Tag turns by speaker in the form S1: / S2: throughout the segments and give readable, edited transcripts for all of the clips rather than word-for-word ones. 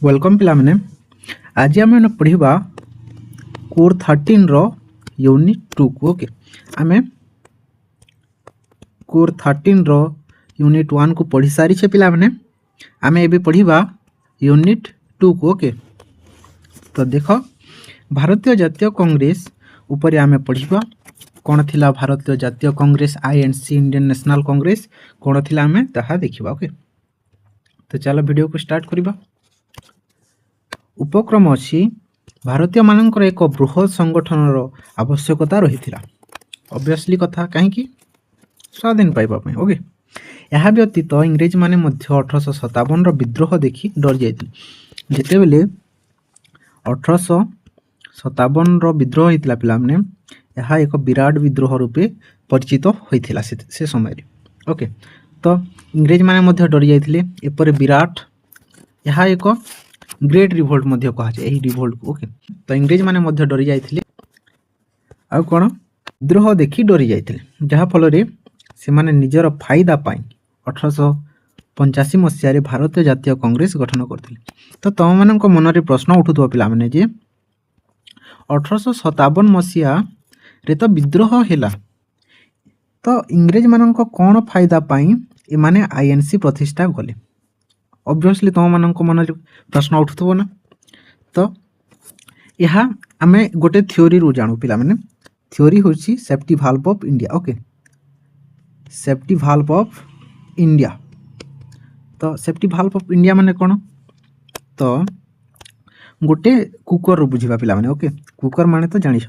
S1: Welcome पिलामने आज आम पढ़ा कोर 13 रो यूनिट 2 को ओके आम कोर 13 रो यूनिट 1 को पढ़ी सारी छे पिलामने आम एबे पढ़ा यूनिट 2 को ओके। तो देख भारतीय जातीय कांग्रेस ऊपर आम पढ़ा कौन थिला भारतीय जातीय Congress INC Indian national Congress कौन थिला आम ताहा देखिबा ओके। तो चलो वीडियो को स्टार्ट करबा। उपक्रम अच्छी भारतीय मानकर एक बृहत संगठन आवश्यकता रही ऑब्वियसली कथा कहीं स्वाधीन पाइबा ओके। यह व्यतीत इंग्रेज माने 1857 विद्रोह देखी डर जाते जिते बेले 1857 विद्रोह होता पिलाने यह एक विराट विद्रोह रूपे परिचित होता से समय ओके। तो इंग्रेज माने डरी जाते एपर विराट यह एक ग्रेट रिभोल्ट कहुए रिभोल्ट को ओके। तो इंग्रेज माने डरी जाते आ कौन विद्रोह देखी डरी जाते जहाँफल से माने निजर फायदा पाई 1885 मसीह भारतीय जातीय कांग्रेस गठन करते। तो तुम मान मन में प्रश्न उठुव पाने जे 1857 मसीहा रे तो विद्रोह है तो इंग्रेज मान कौन फायदा पाई एमाने आईएनसी प्रतिष्ठा गले ऑब्वियसली तुम मान मन प्रश्न उठुव ना। तो यह आम गोटे थ्योरी रू जानू पिला माने थ्योरी हूँ safety valve of India okay safety valve of India. तो सेफ्टी भाल्व ऑफ इंडिया माने कौन तो गोटे कुकर बुझा पिला माने ओके कुकर माने तो जानिछ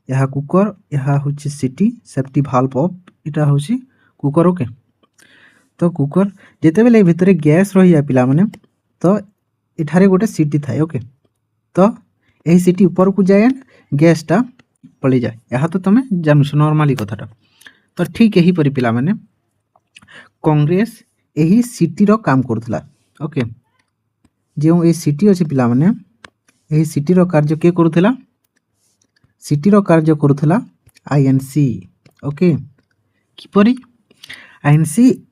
S1: यह कुकर यह हूँ सीटी सेफ्टी भाल्व ऑफ इटा हूँ कुकर ओके। तो कुकर जिते बेले भितर गैस रही जाए पिला माने तो इठारे गोटे सीटी थाए ओके। तो यही सीटी ऊपर को जाए गैसटा पलि जाए यह तो तुम जानूस नॉर्मली कथाटा। तो ठीक यही परि पिला माने कांग्रेस यही सीटी रो काम करुला ओके जो ये सीटी अच्छी पिला माने यही सीटी रो कार्य के करुला सीटी रो कार्य करुला आईएनसी ओके। किपरि आईएनसी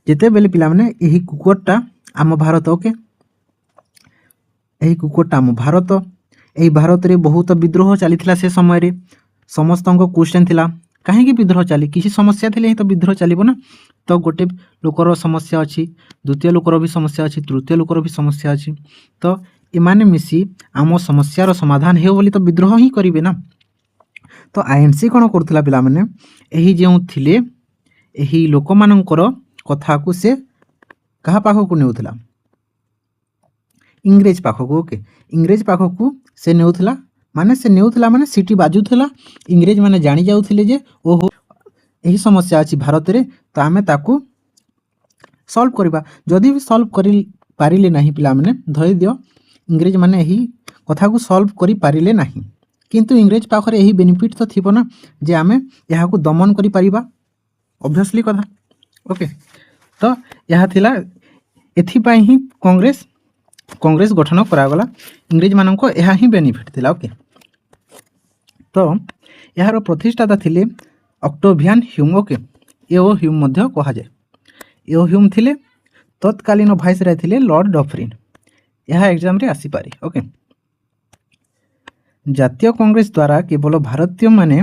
S1: जिते बेले पिला माने यही कुकरटा आम भारत ओके यही कुकरटा आम भारत यही भारत रे बहुत विद्रोह चली से समय रे समस्त क्वेश्चन थिला कहीं विद्रोह चली किसी समस्या थी तो विद्रोह चलो ना। तो गोटे लोकर समस्या अच्छी द्वितीय लोकर भी समस्या अच्छी तृतीय लोकर भी समस्या अच्छी तो इमाने मिसी आम समस्यार समाधान हो बोली तो विद्रोह ही करेंगे ना। तो आईएनसी कौन करुला पिला माने यही जो थिले यही लोक मानकर कथा को से कहा पाख को नेउथला इंग्रेज पाख को ओके इंग्रेज पाख को से नेउथला माने सीटी बाजुला इंग्रेज माने जानी जाउथिले जे ओहो यही समस्या अच्छी भारत रे तो आमे ताकू सॉल्व करबा जदि भी सॉल्व करि पारिले नाही पिला माने धरि दियो इंग्रेज माने यही कथा को सॉल्व करि पारिले नाही किंतु इंग्रेज पाखरे यही बेनिफिट तो थिबो ना जे आमे यहा को दमन करि परिबा ऑब्वियसली कथा ओके। तो यह थिला एथिपाई ही कांग्रेस गठन करागला इंग्रेज मान को यह ही बेनिफिट थिला ओके। तो यार प्रतिष्ठाता थिले ऑक्टेवियन ह्यूम ओके एओ ह्यूम मध्य कहा जाए एओ ह्यूम थिले तत्कालीन वाइसराय थिले लॉर्ड डफरिन यह एग्जाम रे आसी पारे ओके। जातीय कांग्रेस द्वारा केवल भारतीय माने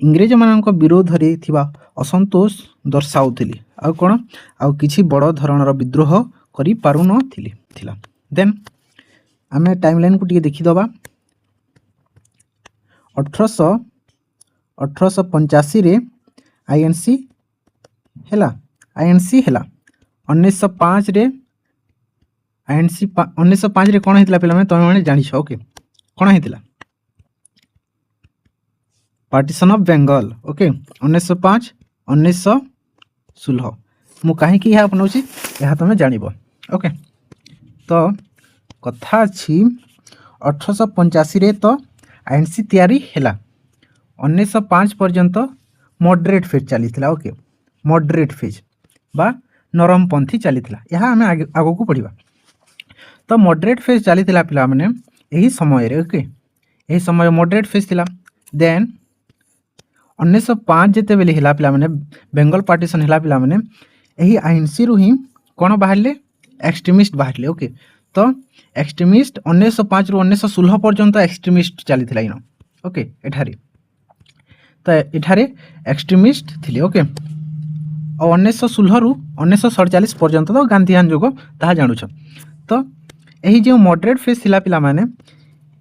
S1: इंग्रेज मान विरोध रे थिबा असंतोष दर्शाउथिले आ कोन आ किछि बड़ धरणर विद्रोह करि पारु न थिला। देन आमे टाइमलाइन को टिके देखि दबा 1885 रे आईएनसी हैला 1905 रे आईएनसी 1905 रे कोन हेतला पिला माने तमे माने जानि छ ओके कोन हेतला पार्टीशन ऑफ बेंगल ओके 1905 1916 मु कहीं यह अपनाऊँ यह तुम जानिब ओके। तो कथा अच्छी 1885 रे तो आईएनसी तैयारी हैला 1905 पर्यंत मॉडरेट फेज चली ओके मॉडरेट फेज बा नरमपंथी चली यह आम आग को पढ़ा। तो मॉडरेट फेज चली पिला माने यही समय रे ओके यही समय मॉडरेट फेज थिला। देन 1905 जिते बेले हिला पिला माने बेंगल पार्टीशन हिला पिला माने यही आईएनसी रु ही कौन बाहर एक्सट्रीमिस्ट बाहर ओके। तो एक्सट्रीमिस्ट 1905 रु 1916 पर्यंत एक्सट्रीमिस्ट चली इन ओके एठारे तो एठारे एक्सट्रीमिस्ट थिले ओके और 1916 रु 1947 पर्यंत तो गांधीयान जुग ताहा जानुछ तो यही जो मॉडरेट फेज थिला पिला माने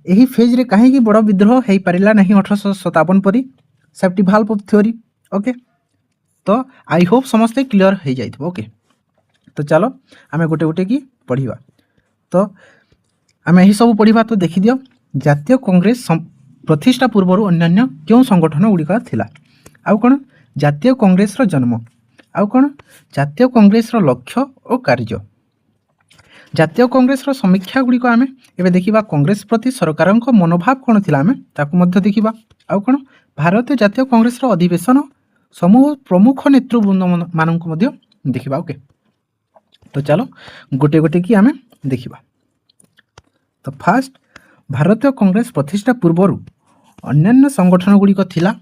S1: यही फेज रे कहीं बड़ विद्रोह हो पारा ना 1857 परी safety valve of theory okay तो आई होप समस्ते क्लियर हो जाए ओके तो चलो आम गोटे गोटे की पढ़ा तो आम यही सब पढ़ा तो देखी दियो जातीय कांग्रेस प्रतिष्ठा पूर्व अन्य क्यों संगठन गुड़िक थिला आउ कौन जातीय कांग्रेस रो जन्म आउ कौन जातीय कांग्रेस रो लक्ष्य और कार्य जातीय कांग्रेस रो समीक्षा गुड़िक आम एबे देखिबा कांग्रेस प्रति सरकार मनोभाव कौन थिला आम ताकू मध्य देखिबा आउ कौन भारतीय जातीय कांग्रेस रो अधिवेशन समूह प्रमुख नेतृवृंद मानक मध्य देखिबा ओके तो चलो गोटे गोटे की आम देखिबा तो फास्ट भारतीय कांग्रेस प्रतिष्ठा पूर्व अन्य संगठन गुड़िक थिला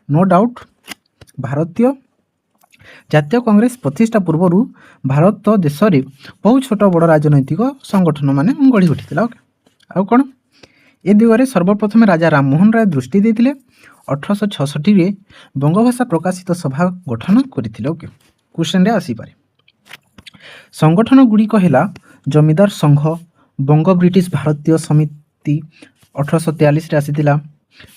S1: नो डाउट भारतीय जातीय कांग्रेस प्रतिष्ठा पूर्व भारत देश में बहुत छोट बड़ राजनैतिक संगठन मान गढ़ी उठी ओके आउ कौन ए दिगरे सर्वप्रथम राजा राममोहन राय दृष्टि देते 1866 बंगभाषा प्रकाशित सभा गठन करते ओके क्वेश्चन रे आसीपारे संगठन गुड़िक है जमीदार संघ बंग ब्रिटिश भारतीय समिति 1843 आसीथिला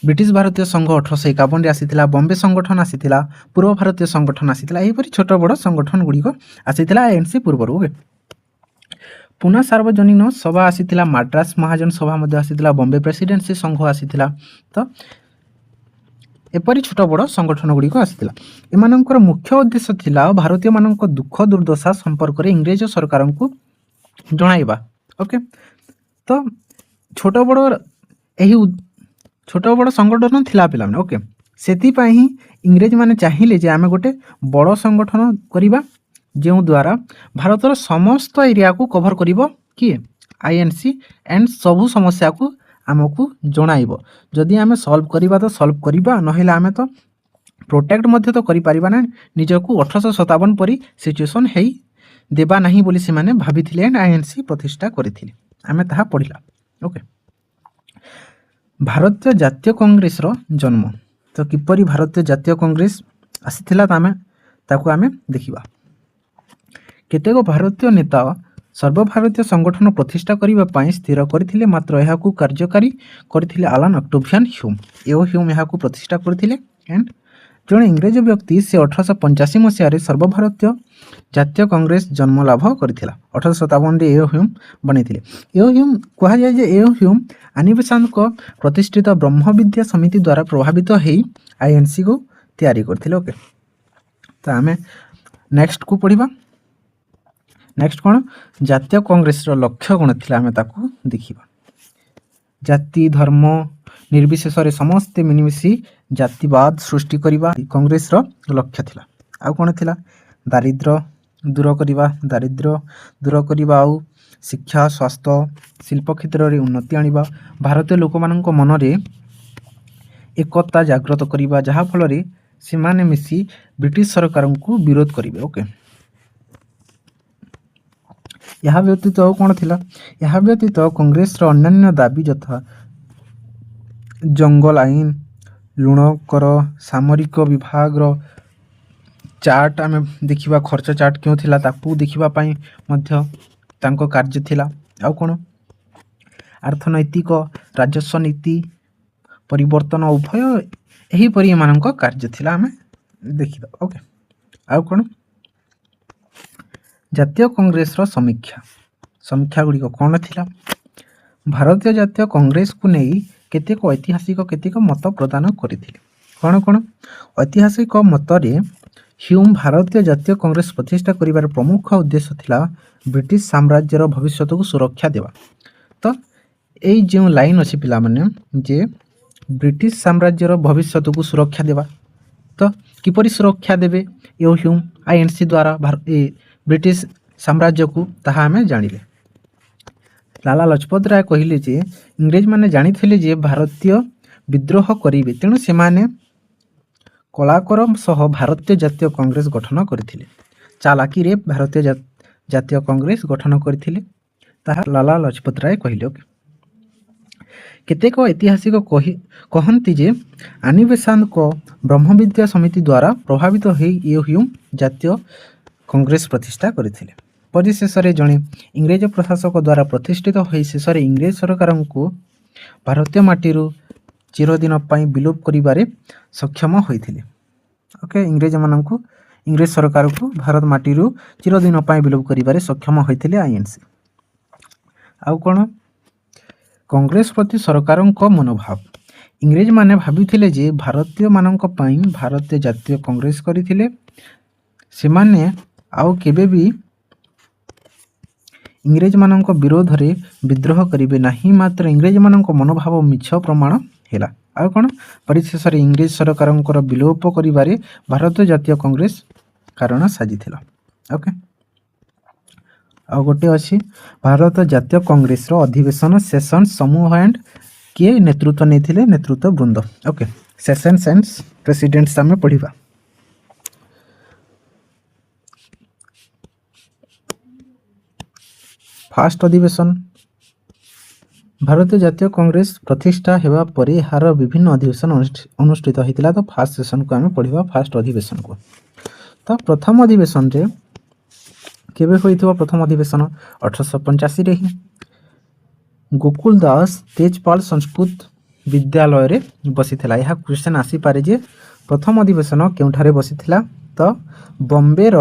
S1: ब्रिटिश भारतीय संघ 1851 आसीथिला बॉम्बे संगठन आसीथिला पूर्व भारतीय संगठन आसीथिला एहिपरि छोट बड़ संगठन गुड़िक आसीथिला एएनसी पूर्व ओके पुना सार्वजनीन सभा आसीथिला माड्रास महाजन सभा मध्य आसीथिला बॉम्बे प्रेसिडेंसी संघ आसीथिला तो एपरी छोट बड़ संगठन गुड़िक आसीथिला एमानंकर मुख्य उद्देश्य थिला भारतीय मानक दुख दुर्दशा संपर्क में इंग्रेज सरकार को जणाइबा ओके तो छोट बड़ यही छोट बड़ संगठन थिला पिला माने ओके सेति ही इंग्रेज माने चाहिए जे आमे गोटे बड़ संगठन करिबा जो द्वारा भारतर समस्त एरिया को कभर करिवो किए आईएनसी एंड सबु समस्या को आमको जणाइबो जदि आमे सॉल्व करिबा तो सॉल्व करिबा नहेला आमे तो प्रोटेक्ट मध्य तो करि परिबा ना निजको 1857 परी सिचुएशन हेई देबा नहीं बोली से माने भाबिथिले एंड आईएनसी प्रतिष्ठा करिथिले आमे ताहा पढिला ओके भारतीय जातीय कांग्रेस रो जन्म तो किपरि भारतीय जातीय कांग्रेस आसीथिला तामे ताकू आमे देखिबा केतेक भारतीय नेता सर्वभारतीय संगठन प्रतिष्ठा करने पाई स्थिर करथिले मात्र एहाकू कार्यकारी करथिले आलान ऑक्टेवियन ह्यूम एओ ह्यूम एहाकू प्रतिष्ठा करथिले एंड जड़े इंग्रेज व्यक्ति से 1885 मसीह सर्वभारतीय जातीय कांग्रेस जन्म लाभ करथिला 1857 एओ ह्यूम बनैथिले एओ ह्यूम कहा जाय जे एओ ह्यूम आनिबेसांत को प्रतिष्ठित ब्रह्म विद्या समिति द्वारा प्रभावित हेई आईएनसी को तैयारी करथिले ओके तो आमे नेक्स्ट को पढ़िबा नेक्स्ट कौन जातीय कांग्रेस रो लक्ष्य कौन थिला आमे ताकू देखिबा जाति धर्म निर्विशेष रे समस्त मिनिमिशी जातिवाद सृष्टि करिबा कांग्रेस रो लक्ष्य थिला आ कौन थिला दारिद्र्य दूर करिबा आउ शिक्षा स्वास्थ्य शिल्प क्षेत्र रे उन्नति आनिबा भारतीय लोक मानक मन रे एकता जागृत करिबा जहा फल रे सेमाने मिसी ब्रिटिश सरकार को विरोध करिवे ओके यह व्यतीत कौन थिला यह व्यतीत कांग्रेस रो अन्य दाबी यथा जंगल आईन लुण कर सामरिक विभाग रो चार्ट आम देखिबा खर्च चार्ट क्यों थिला ताकू देखिबा पई मध्य तांको कार्य थिला आउ कोन अर्थनैतिक राजस्व नीति परिवर्तन उभय एही परि मानक कार्य थिला आम देखिबा ओके आउ कोन जातीय कांग्रेस रो समीक्षा गुड़िक कौन थिला भारतीय जातीय कांग्रेस को नहीं केतेक ऐतिहासिक केतेक मत प्रदान करथिले कौन कौन ऐतिहासिक मत रे ह्यूम भारतीय जातीय कांग्रेस प्रतिष्ठा करिवार प्रमुख उद्देश्य थिला ब्रिटिश साम्राज्यर भविष्य को सुरक्षा देवा तो यही जो लाइन अच्छी पिला माने जे ब्रिटिश साम्राज्यर भविष्य को सुरक्षा देवा तो किपरि सुरक्षा देवे यो ह्यूम आईएनसी द्वारा ब्रिटिश साम्राज्य को ताहा हमें जानिले लाला लजपत राय कहले जे इंग्रेज माने जानिथिले जे भारतीय विद्रोह करिवे तेणु से माने कलाकर सह भारतीय जातीय कांग्रेस गठन करथिले चालाकी रे भारतीय जातीय कांग्रेस गठन करथिले ତାହା ଲାଲା ଲଜପତ ରାୟ କହିଲେ। ଓକେ, କେତେକ ଐତିହାସିକ କହନ୍ତି ଯେ ଆନି ବେସାନ୍ତଙ୍କ ବ୍ରହ୍ମବିଦ୍ୟା ସମିତି ଦ୍ୱାରା ପ୍ରଭାବିତ ହୋଇ ୟୁହୁମ୍ ଜାତୀୟ କଂଗ୍ରେସ ପ୍ରତିଷ୍ଠା କରିଥିଲେ। ପରିଶେଷରେ ଜଣେ ଇଂରେଜ ପ୍ରଶାସକ ଦ୍ୱାରା ପ୍ରତିଷ୍ଠିତ ହୋଇ ଶେଷରେ ଇଂରେଜ ସରକାରଙ୍କୁ ଭାରତୀୟ ମାଟିରୁ ଚିରଦିନ ପାଇଁ ବିଲୋପ କରିବାରେ ସକ୍ଷମ ହୋଇଥିଲେ। ଓକେ, ଇଂରେଜ ସରକାରକୁ ଭାରତ ମାଟିରୁ ଚିରଦିନ ପାଇଁ ବିଲୋପ କରିବାରେ ସକ୍ଷମ ହୋଇଥିଲେ ଆଇଏନ୍ସି। ଆଉ କ'ଣ? କଂଗ୍ରେସ ପ୍ରତି ସରକାରଙ୍କ ମନୋଭାବ। ଇଂରେଜମାନେ ଭାବିଥିଲେ ଯେ ଭାରତୀୟମାନଙ୍କ ପାଇଁ ଭାରତୀୟ ଜାତୀୟ କଂଗ୍ରେସ କରିଥିଲେ ସେମାନେ ଆଉ କେବେ ବି ଇଂରେଜମାନଙ୍କ ବିରୋଧରେ ବିଦ୍ରୋହ କରିବେ ନାହିଁ। ମାତ୍ର ଇଂରେଜମାନଙ୍କ ମନୋଭାବ ମିଛ ପ୍ରମାଣ ହେଲା। ଆଉ କ'ଣ? ପରିଶେଷରେ ଇଂରେଜ ସରକାରଙ୍କର ବିଲୋପ କରିବାରେ ଭାରତୀୟ ଜାତୀୟ କଂଗ୍ରେସ କାରଣ ସାଜିଥିଲା। ଓକେ, ଆଉ ଗୋଟେ ଅଛି ଭାରତ ଜାତୀୟ କଂଗ୍ରେସର ଅଧିବେଶନ ସେସନ୍ସ ସମୂହ ଆଣ୍ଡ କିଏ ନେତୃତ୍ୱ ନେଇଥିଲେ? ନେତୃତ୍ୱ ବୃନ୍ଦ। ଓକେ, ସେସନ୍ସ ଆଣ୍ଡ ପ୍ରେସିଡେଣ୍ଟସ୍ ଆମେ ପଢ଼ିବା। ଫାଷ୍ଟ ଅଧିବେଶନ। ଭାରତୀୟ ଜାତୀୟ କଂଗ୍ରେସ ପ୍ରତିଷ୍ଠା ହେବା ପରେ ଏହାର ବିଭିନ୍ନ ଅଧିବେଶନ ଅନୁଷ୍ଠିତ ହୋଇଥିଲା। ତ ଫାଷ୍ଟ ସେସନକୁ ଆମେ ପଢ଼ିବା, ଫାଷ୍ଟ ଅଧିବେଶନକୁ। ତ ପ୍ରଥମ ଅଧିବେଶନରେ କେବେ ହୋଇଥିବ? ପ୍ରଥମ ଅଧିବେଶନ 1885ରେ ହିଁ ଗୋକୁଳ ଦାସ ତେଜପାଲ ସଂସ୍କୃତ ବିଦ୍ୟାଳୟରେ ବସିଥିଲା। ଏହା କ୍ୱେଶ୍ଚନ୍ ଆସିପାରେ ଯେ ପ୍ରଥମ ଅଧିବେଶନ କେଉଁଠାରେ ବସିଥିଲା? ତ ବମ୍ବେର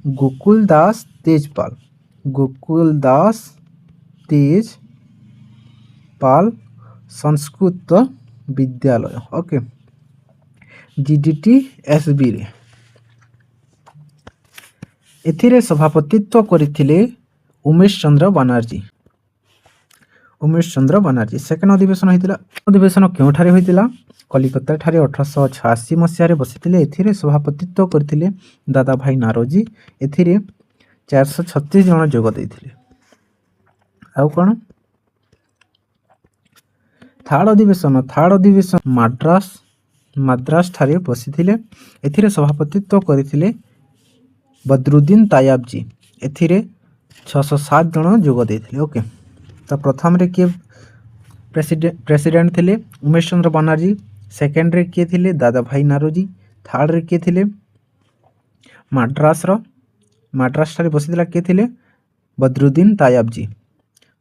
S1: ଗୋକୁଳ ଦାସ ତେଜପାଲ ସଂସ୍କୃତ ବିଦ୍ୟାଳୟ, ଓକେ, GDTSBରେ। ଏଥିରେ ସଭାପତିତ୍ୱ କରିଥିଲେ ଉମେଶ ଚନ୍ଦ୍ର ବାନାର୍ଜୀ। ସେକେଣ୍ଡ ଅଧିବେଶନ ହୋଇଥିଲା। ଅଧିବେଶନ କେଉଁଠାରେ ହୋଇଥିଲା? କଲିକତା ଠାରେ 1886 ମସିହାରେ ବସିଥିଲେ। ଏଥିରେ ସଭାପତିତ୍ୱ କରିଥିଲେ ଦାଦା ଭାଇ ନାରୋଜୀ। ଏଥିରେ 436 ଜଣ ଯୋଗ ଦେଇଥିଲେ। ଆଉ କ'ଣ? ଥାର୍ଡ ଅଧିବେଶନ ମାଦ୍ରାସ ଠାରେ ବସିଥିଲେ। ଏଥିରେ ସଭାପତିତ୍ୱ କରିଥିଲେ ବଦ୍ରୁଦ୍ଦିନ ତାୟାବଜୀ। ଏଥିରେ 607 ଜଣ ଯୋଗ ଦେଇଥିଲେ। ଓକେ, ତ ପ୍ରଥମରେ କିଏ ପ୍ରେସିଡେଣ୍ଟ ଥିଲେ? ଉମେଶ ଚନ୍ଦ୍ର ବାନାର୍ଜୀ। ସେକେଣ୍ଡରେ କିଏ ଥିଲେ? ଦାଦା ଭାଇ ନାରୋଜୀ। ଥାର୍ଡରେ କିଏ ଥିଲେ? ମାଡ୍ରାସ ଠାରେ ବସିଥିଲା କିଏ ଥିଲେ? ବଦ୍ରୁଦ୍ଦିନ ତାୟାବଜୀ।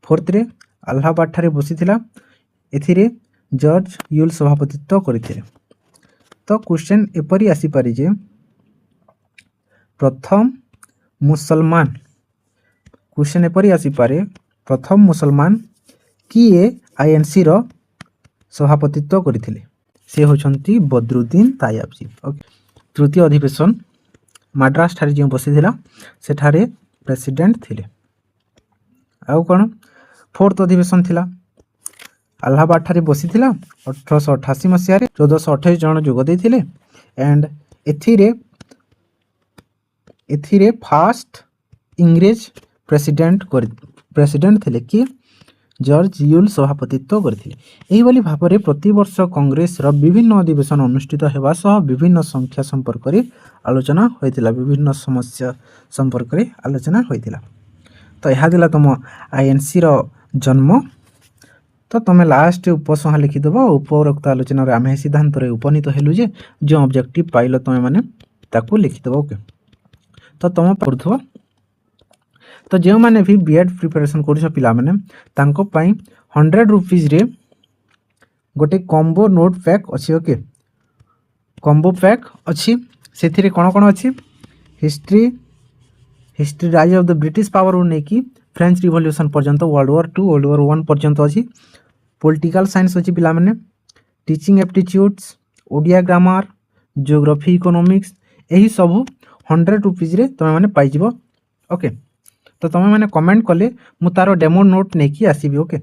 S1: ଫୋର୍ଥରେ ଆହ୍ଲାବାଦ ଠାରେ ବସିଥିଲା। ଏଥିରେ ଜର୍ଜ ୟୁଲ୍ ସଭାପତିତ୍ୱ କରିଥିଲେ। ତ କ୍ୱେଶ୍ଚନ୍ ଏପରି ଆସିପାରେ ଯେ ପ୍ରଥମ ମୁସଲମାନ କିଏ ଆଇଏନ୍ସିର ସଭାପତିତ୍ୱ କରିଥିଲେ? ସେ ହେଉଛନ୍ତି ବଦ୍ରୁଦ୍ଦିନ ତାୟାବଜୀ। ଓକେ, ତୃତୀୟ ଅଧିବେଶନ ମାଡ୍ରାସ ଠାରେ ଯେଉଁ ବସିଥିଲା ସେଠାରେ ପ୍ରେସିଡେଣ୍ଟ ଥିଲେ। ଆଉ କ'ଣ? ଫୋର୍ଥ ଅଧିବେଶନ ଥିଲା ଆହ୍ଲାବାଦ ଠାରେ ବସିଥିଲା 1888 ମସିହାରେ। 1428 ଜଣ ଯୋଗ ଦେଇଥିଲେ। ଆଣ୍ଡ ଏଥିରେ ଫାଷ୍ଟ ଇଂରେଜ ପ୍ରେସିଡେଣ୍ଟ ଥିଲେ କିଏ? ଜର୍ଜ ୟୁଲ୍ ସଭାପତିତ୍ୱ କରିଥିଲେ। ଏହିଭଳି ଭାବରେ ପ୍ରତିବର୍ଷ କଂଗ୍ରେସର ବିଭିନ୍ନ ଅଧିବେଶନ ଅନୁଷ୍ଠିତ ହେବା ସହ ବିଭିନ୍ନ ସଂଖ୍ୟା ସମ୍ପର୍କରେ ଆଲୋଚନା ହୋଇଥିଲା, ବିଭିନ୍ନ ସମସ୍ୟା ସମ୍ପର୍କରେ ଆଲୋଚନା ହୋଇଥିଲା। ତ ଏହା ଥିଲା ତୁମ ଆଇଏନ୍ସିର ଜନ୍ମ। ତ ତୁମେ ଲାଷ୍ଟ ଉପସଂହାର ଲେଖିଦେବ। ଉପରୋକ୍ତ ଆଲୋଚନାରେ ଆମେ ସିଦ୍ଧାନ୍ତରେ ଉପନୀତ ହେଲୁ ଯେ ଯେଉଁ ଅବଜେକ୍ଟିଭ୍ ପାଇଲ ତୁମେମାନେ ତାକୁ ଲେଖିଦେବ। ଓକେ, ତ ତୁମ ପଢ଼ୁଥିବ। ତ ଯେଉଁମାନେ ବି ବିଏଡ଼୍ ପ୍ରିପାରେସନ୍ କରୁଛ ପିଲାମାନେ ତାଙ୍କ ପାଇଁ 100 ରୁପିଜ୍ରେ ଗୋଟେ କମ୍ବୋ ନୋଟ୍ ପ୍ୟାକ୍ ଅଛି। ଓକେ, କମ୍ବୋ ପ୍ୟାକ୍ ଅଛି। ସେଥିରେ କ'ଣ କ'ଣ ଅଛି? History rise of the British ପାୱାରରୁ ନେଇକି ଫ୍ରେଞ୍ଚ ରିଭଲ୍ୟୁସନ୍ ପର୍ଯ୍ୟନ୍ତ, World War II, World War I ପର୍ଯ୍ୟନ୍ତ ଅଛି। ପଲିଟିକାଲ୍ ସାଇନ୍ସ ଅଛି ପିଲାମାନେ, teaching aptitudes, Odia grammar, geography, economics, ଏହି ସବୁ 100 ରୁପିଜ୍ରେ ତୁମେମାନେ ପାଇଯିବ। ଓକେ, ତ ତୁମେମାନେ କମେଣ୍ଟ କଲେ ମୁଁ ତା'ର ଡେମୋ ନୋଟ୍ ନେଇକି ଆସିବି। ଓକେ।